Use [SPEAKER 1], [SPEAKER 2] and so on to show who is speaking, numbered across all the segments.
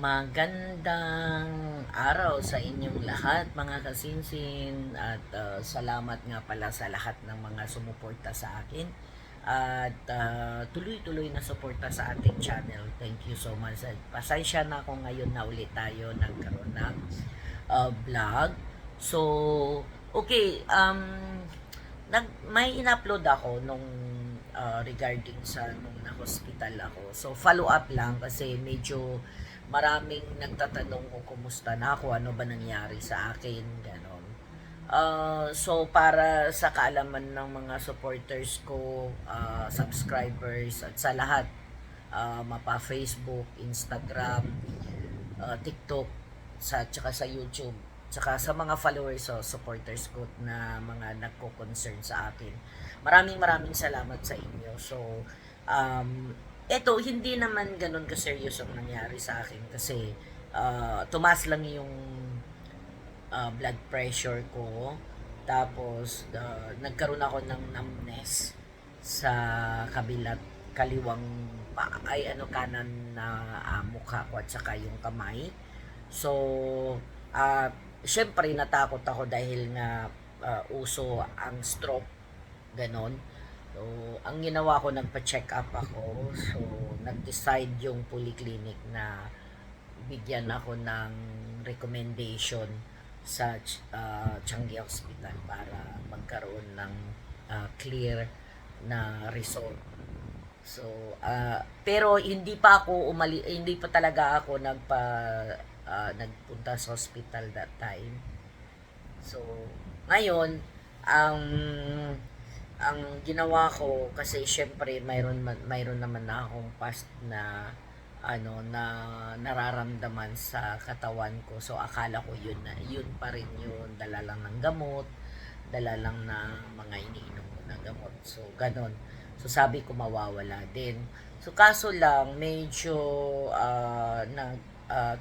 [SPEAKER 1] Magandang araw sa inyong lahat mga kasinsin at salamat nga pala sa lahat ng mga sumuporta sa akin at tuloy-tuloy na suporta sa ating channel. Thank you so much. At pasensya na kung ngayon na ulit tayo nagkaroon ng vlog. So, okay, may in-upload ako nung regarding sa nung na-hospital ako. So, follow up lang kasi medyo maraming nagtatanong kung kumusta na ako, ano ba nangyari sa akin, ganon. So, para sa kaalaman ng mga supporters ko, subscribers, at sa lahat, mapa Facebook, Instagram, TikTok, tsaka sa YouTube, tsaka sa mga followers o supporters ko na mga nagko-concern sa akin. Maraming maraming salamat sa inyo. So, eto, hindi naman ganun ka-serious ang nangyari sa akin kasi tumaas lang yung blood pressure ko. Tapos, nagkaroon ako ng numbness sa kaliwang kanan na mukha ko at saka yung kamay. So, syempre natakot ako dahil nga uso ang stroke, ganon. So, ang ginawa ko, nagpa-check up ako. So, nag-decide yung polyclinic na bigyan ako ng recommendation sa Changi Hospital para magkaroon ng clear na result. So, pero hindi pa talaga ako nagpunta sa hospital that time. So, ngayon, ang ginawa ko, kasi syempre mayroon naman na akong past na nararamdaman sa katawan ko. So, akala ko yun pa rin yun, dala lang ng gamot, dala lang na mga iniinom ko na gamot. So, ganon. So, sabi ko mawawala din. So, kaso lang, medyo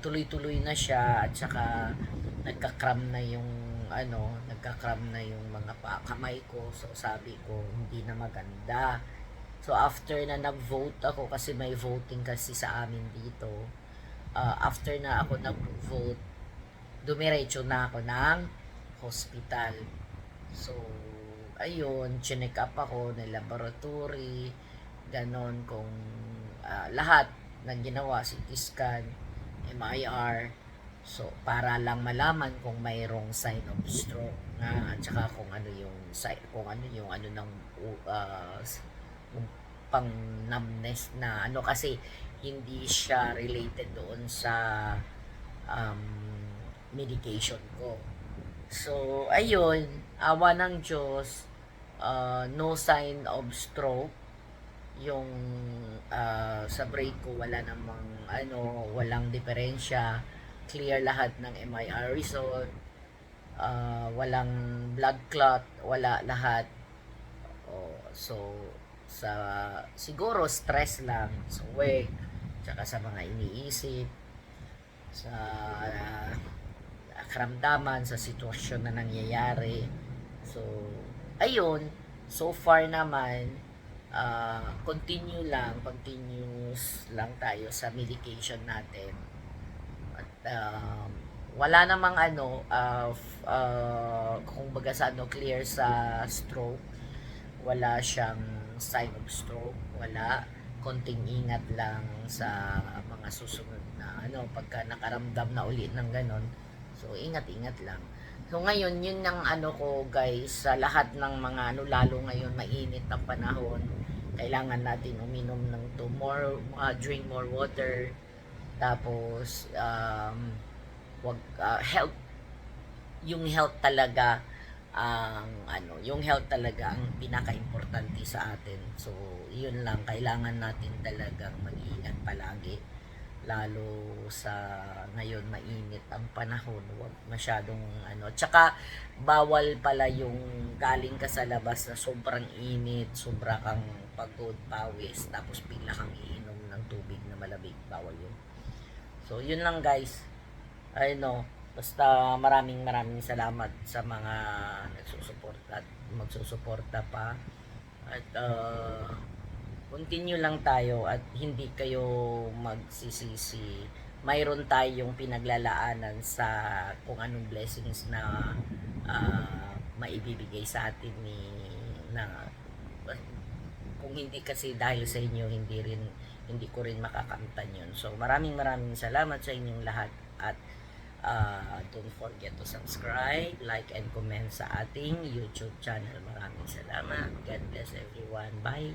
[SPEAKER 1] tuloy-tuloy na siya at saka nagka-cramp na yung mga kamay ko. So, sabi ko, hindi na maganda. So, after na nag-vote ako, kasi may voting kasi sa amin dito, after na ako nag-vote, dumiretso na ako ng hospital. So, ayun, chinek up ako ng laboratory, ganon, kung lahat ng ginawa, CT scan, MIR, so para lang malaman kung mayroong sign of stroke nga at saka kung ano yung ng pang numbness na kasi hindi siya related doon sa um, medication ko. So, ayun, awa ng Diyos, no sign of stroke. Yung sa brain ko wala namang walang diferensya, clear lahat ng MIR result, walang blood clot, wala lahat. So, siguro stress lang sa work, tsaka sa mga iniisip, sa karamdaman, sa sitwasyon na nangyayari. So, ayun, so far naman, continuous lang tayo sa medication natin. At wala namang kung baga sa clear sa stroke, wala siyang sign of stroke, wala, konting ingat lang sa mga susunod na pagka nakaramdam na ulit ng ganon. So, ingat-ingat lang. So, ngayon, yun ang ko, guys, sa lahat ng mga lalo ngayon, mainit ang panahon, kailangan natin uminom ng drink more water, tapos, health, yung health talaga, yung health talaga ang pinaka-importante sa atin. So, yun lang, kailangan natin talagang mag-iingat palagi, lalo sa ngayon mainit ang panahon, wag masyadong tsaka bawal pala yung galing ka sa labas na sobrang init, sobra kang pagod, pawis, tapos bigla kang iinom ng tubig na malamig, bawal yun. So, yun lang, guys. Basta maraming salamat sa mga nagsusuporta at magsusuporta pa. At continue lang tayo at hindi kayo magsisisi mayroon tayong pinaglalaanan sa kung anong blessings na maibibigay sa atin ni na kung hindi kasi dahil sa inyo hindi ko rin makakamtan yun. So maraming salamat sa inyong lahat at don't forget to subscribe, like and comment sa ating YouTube channel. Maraming salamat. God bless everyone. Bye.